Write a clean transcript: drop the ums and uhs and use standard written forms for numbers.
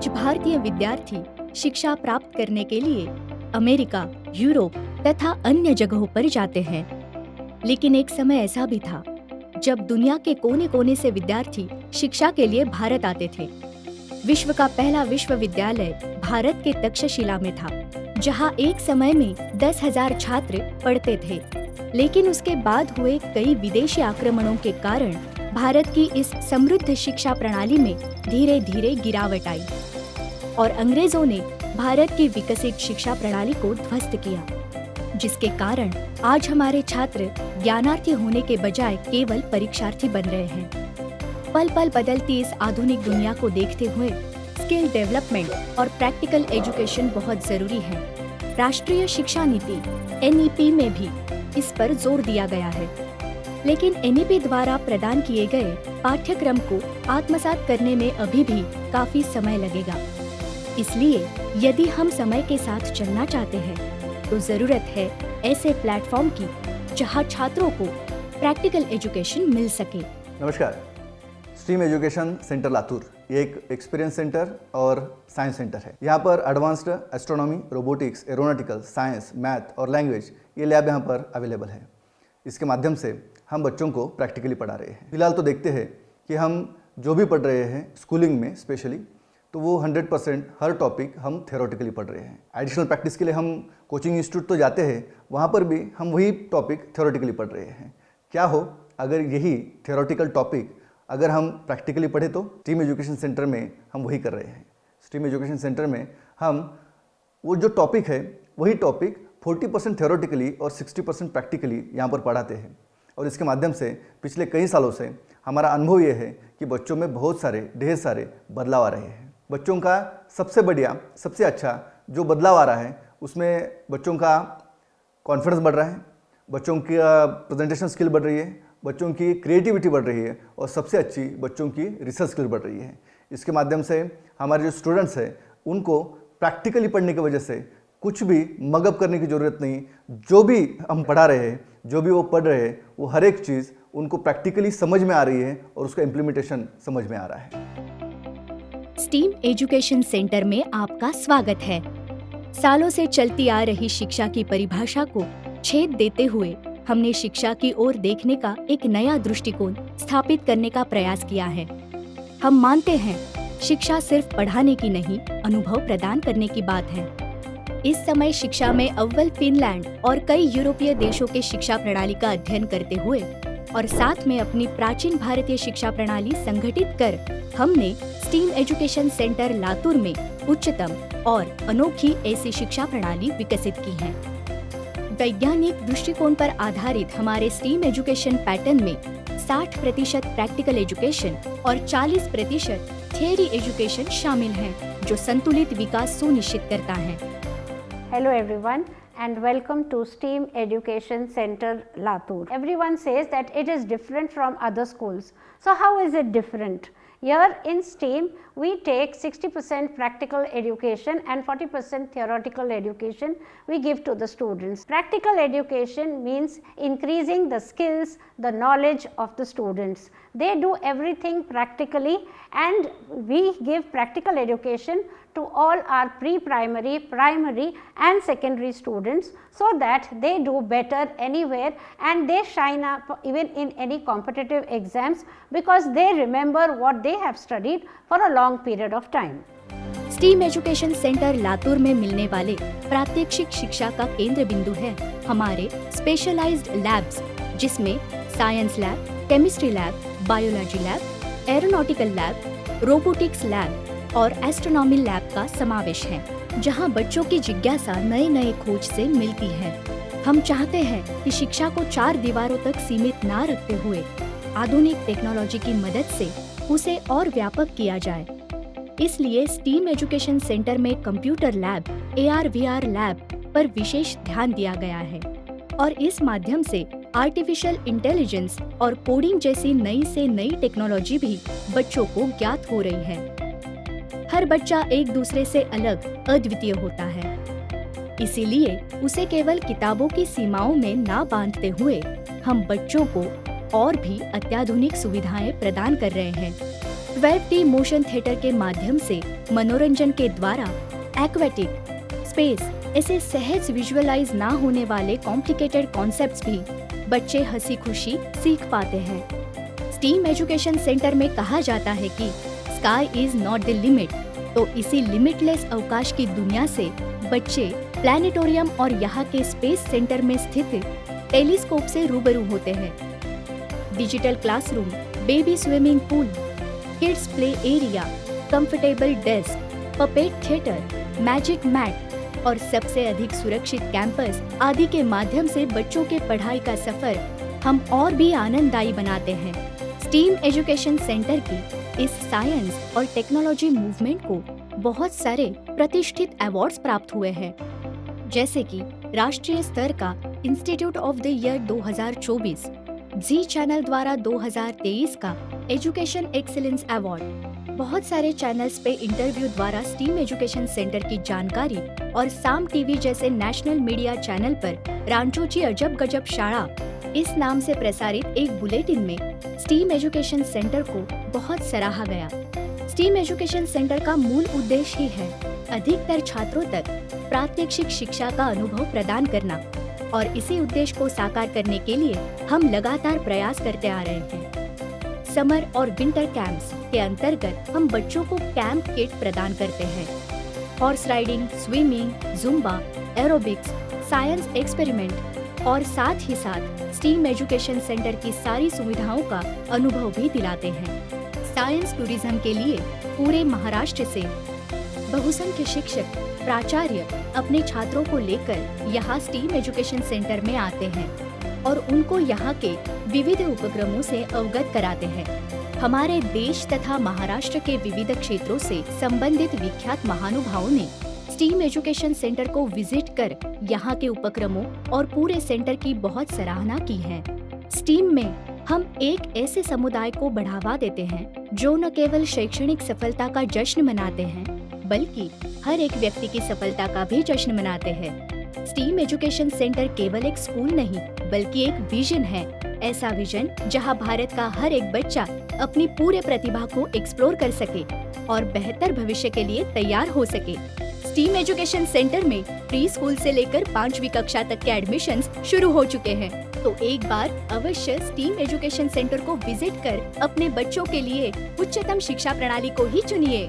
आज भारतीय विद्यार्थी शिक्षा प्राप्त करने के लिए अमेरिका, यूरोप तथा अन्य जगहों पर जाते हैं। लेकिन एक समय ऐसा भी था जब दुनिया के कोने कोने से विद्यार्थी शिक्षा के लिए भारत आते थे। विश्व का पहला विश्वविद्यालय भारत के तक्षशिला में था, जहां एक समय में 10,000 छात्र पढ़ते थे। लेकिन उसके बाद हुए कई विदेशी आक्रमणों के कारण भारत की इस समृद्ध शिक्षा प्रणाली में धीरे धीरे गिरावट आई और अंग्रेजों ने भारत की विकसित शिक्षा प्रणाली को ध्वस्त किया, जिसके कारण आज हमारे छात्र ज्ञानार्थी होने के बजाय केवल परीक्षार्थी बन रहे हैं। पल पल बदलती इस आधुनिक दुनिया को देखते हुए स्किल डेवलपमेंट और प्रैक्टिकल एजुकेशन बहुत जरूरी है। राष्ट्रीय शिक्षा नीति NEP में भी इस पर जोर दिया गया है। लेकिन NEP द्वारा प्रदान किए गए पाठ्यक्रम को आत्मसात करने में अभी भी काफी समय लगेगा। इसलिए यदि हम समय के साथ चलना चाहते हैं तो जरूरत है ऐसे प्लेटफॉर्म की जहां छात्रों को प्रैक्टिकल एजुकेशन मिल सके। नमस्कार, स्ट्रीम एजुकेशन सेंटर लातूर ये एक एक्सपीरियंस सेंटर और साइंस सेंटर है। यहाँ पर advanced astronomy, robotics, aeronautical, science, math और लैंग्वेज ये लैब यहाँ पर अवेलेबल है। इसके माध्यम से हम बच्चों को प्रैक्टिकली पढ़ा रहे हैं। फिलहाल तो देखते हैं कि हम जो भी पढ़ रहे हैं स्कूलिंग में स्पेशली, तो वो 100% हर टॉपिक हम थ्योरेटिकली पढ़ रहे हैं। एडिशनल प्रैक्टिस के लिए हम कोचिंग इंस्टीट्यूट तो जाते हैं, वहाँ पर भी हम वही टॉपिक थ्योरेटिकली पढ़ रहे हैं। क्या हो अगर यही थ्योरेटिकल टॉपिक अगर हम प्रैक्टिकली पढ़े तो स्ट्रीम एजुकेशन सेंटर में हम वही कर रहे हैं। स्ट्रीम एजुकेशन सेंटर में हम वो जो टॉपिक है वही टॉपिक 40% थ्योरेटिकली और 60% प्रैक्टिकली यहाँ पर पढ़ाते हैं। और इसके माध्यम से पिछले कई सालों से हमारा अनुभव ये है कि बच्चों में बहुत सारे ढेर सारे बदलाव आ रहे हैं। बच्चों का सबसे बढ़िया, सबसे अच्छा जो बदलाव आ रहा है उसमें बच्चों का कॉन्फिडेंस बढ़ रहा है, बच्चों की प्रेजेंटेशन स्किल बढ़ रही है, बच्चों की क्रिएटिविटी बढ़ रही है और सबसे अच्छी बच्चों की रिसर्च स्किल बढ़ रही है। इसके माध्यम से हमारे जो स्टूडेंट्स हैं उनको प्रैक्टिकली पढ़ने की वजह से कुछ भी मगअप करने की ज़रूरत नहीं। जो भी हम पढ़ा रहे हैं, जो भी वो पढ़ रहे हैं, वो हर एक चीज़ उनको प्रैक्टिकली समझ में आ रही है और उसका इम्प्लीमेंटेशन समझ में आ रहा है। स्टीम एजुकेशन सेंटर में आपका स्वागत है। सालों से चलती आ रही शिक्षा की परिभाषा को छेद देते हुए हमने शिक्षा की ओर देखने का एक नया दृष्टिकोण स्थापित करने का प्रयास किया है। हम मानते हैं शिक्षा सिर्फ पढ़ाने की नहीं, अनुभव प्रदान करने की बात है। इस समय शिक्षा में अव्वल फिनलैंड और कई यूरोपीय देशों के शिक्षा प्रणाली का अध्ययन करते हुए और साथ में अपनी प्राचीन भारतीय शिक्षा प्रणाली संगठित कर हमने स्टीम एजुकेशन सेंटर लातूर में उच्चतम और अनोखी ऐसी शिक्षा प्रणाली विकसित की है। वैज्ञानिक दृष्टिकोण पर आधारित हमारे स्टीम एजुकेशन पैटर्न में 60% प्रैक्टिकल एजुकेशन और 40% थियरी एजुकेशन शामिल है, जो संतुलित विकास सुनिश्चित करता है। Hello everyone and welcome to STEAM Education Center Latur. Everyone says that it is different from other schools. So how is it different? Here in STEAM we take 60% practical education and 40% theoretical education we give to the students. Practical education means increasing the skills, the knowledge of the students. They do everything practically and we give practical education to all our pre-primary, primary and secondary students so that they do better anywhere and they shine up even in any competitive exams because they remember what they have studied for a long period of time. Steam education centre Latur में मिलने वाले प्रात्यक्षिक शिक्षा का केंद्र बिंदु है हमारे स्पेशलाइज्ड लैब्स, जिसमें science lab, chemistry lab, biology lab, aeronautical lab, robotics lab और एस्ट्रोनॉमी लैब का समावेश है, जहां बच्चों की जिज्ञासा नए नए खोज से मिलती है। हम चाहते हैं कि शिक्षा को 4 दीवारों तक सीमित ना रखते हुए आधुनिक टेक्नोलॉजी की मदद से उसे और व्यापक किया जाए। इसलिए स्टीम एजुकेशन सेंटर में कंप्यूटर लैब, AR/VR लैब पर विशेष ध्यान दिया गया है और इस माध्यम से आर्टिफिशियल इंटेलिजेंस और कोडिंग जैसी नई से नई टेक्नोलॉजी भी बच्चों को ज्ञात हो रही है। हर बच्चा एक दूसरे से अलग, अद्वितीय होता है, इसीलिए उसे केवल किताबों की सीमाओं में ना बांधते हुए हम बच्चों को और भी अत्याधुनिक सुविधाएं प्रदान कर रहे हैं। 12D मोशन थिएटर के माध्यम से मनोरंजन के द्वारा एक्वेटिक, स्पेस ऐसे सहज विजुअलाइज ना होने वाले कॉम्प्लिकेटेड कॉन्सेप्ट्स भी बच्चे हंसी खुशी सीख पाते हैं। स्टीम एजुकेशन सेंटर में कहा जाता है कि sky is not the limit, तो इसी लिमिटलेस अवकाश की दुनिया से बच्चे प्लैनेटोरियम और यहाँ के स्पेस सेंटर में स्थित टेलीस्कोप से रूबरू होते हैं। Digital classroom, baby swimming pool, kids play area, comfortable desk, puppet theatre, magic mat और सबसे अधिक सुरक्षित कैंपस आदि के माध्यम से बच्चों के पढ़ाई का सफर हम और भी आनंददायी बनाते हैं। स्टीम एजुकेशन सेंटर की इस साइंस और टेक्नोलॉजी मूवमेंट को बहुत सारे प्रतिष्ठित अवार्ड्स प्राप्त हुए हैं, जैसे कि राष्ट्रीय स्तर का institute of the year 2024, Zee channel द्वारा 2023 का एजुकेशन एक्सीलेंस अवार्ड। बहुत सारे चैनल्स पे इंटरव्यू द्वारा स्टीम एजुकेशन सेंटर की जानकारी और साम टीवी जैसे नेशनल मीडिया चैनल पर रांचोची अजब गजब शाळा इस नाम से प्रसारित एक बुलेटिन में स्टीम एजुकेशन सेंटर को बहुत सराहा गया। स्टीम एजुकेशन सेंटर का मूल उद्देश्य ही है अधिकतर छात्रों तक प्रात्यक्षिक शिक्षा का अनुभव प्रदान करना, और इसी उद्देश्य को साकार करने के लिए हम लगातार प्रयास करते आ रहे हैं। समर और विंटर कैंप्स के अंतर्गत हम बच्चों को कैंप किट प्रदान करते हैं। Horse riding, swimming, Zumba, aerobics, science experiment और साथ ही साथ स्टीम एजुकेशन सेंटर की सारी सुविधाओं का अनुभव भी दिलाते हैं। साइंस टूरिज्म के लिए पूरे महाराष्ट्र से बहुसंख्य शिक्षक, प्राचार्य अपने छात्रों को लेकर यहाँ स्टीम एजुकेशन सेंटर में आते हैं और उनको यहाँ के विविध उपक्रमों से अवगत कराते हैं। हमारे देश तथा महाराष्ट्र के विविध क्षेत्रों से संबंधित विख्यात महानुभावों ने स्टीम एजुकेशन सेंटर को विजिट कर यहाँ के उपक्रमों और पूरे सेंटर की बहुत सराहना की है। स्टीम में हम एक ऐसे समुदाय को बढ़ावा देते हैं जो न केवल शैक्षणिक सफलता का जश्न मनाते हैं, बल्कि हर एक व्यक्ति की सफलता का भी जश्न मनाते हैं। स्टीम एजुकेशन सेंटर केवल एक स्कूल नहीं, बल्कि एक विजन है, ऐसा विजन जहां भारत का हर एक बच्चा अपनी पूरे प्रतिभा को एक्सप्लोर कर सके और बेहतर भविष्य के लिए तैयार हो सके। स्टीम एजुकेशन सेंटर में प्री स्कूल से लेकर 5वीं कक्षा तक के एडमिशन्स शुरू हो चुके हैं, तो एक बार अवश्य स्टीम एजुकेशन सेंटर को विजिट कर अपने बच्चों के लिए उच्चतम शिक्षा प्रणाली को ही चुनिए।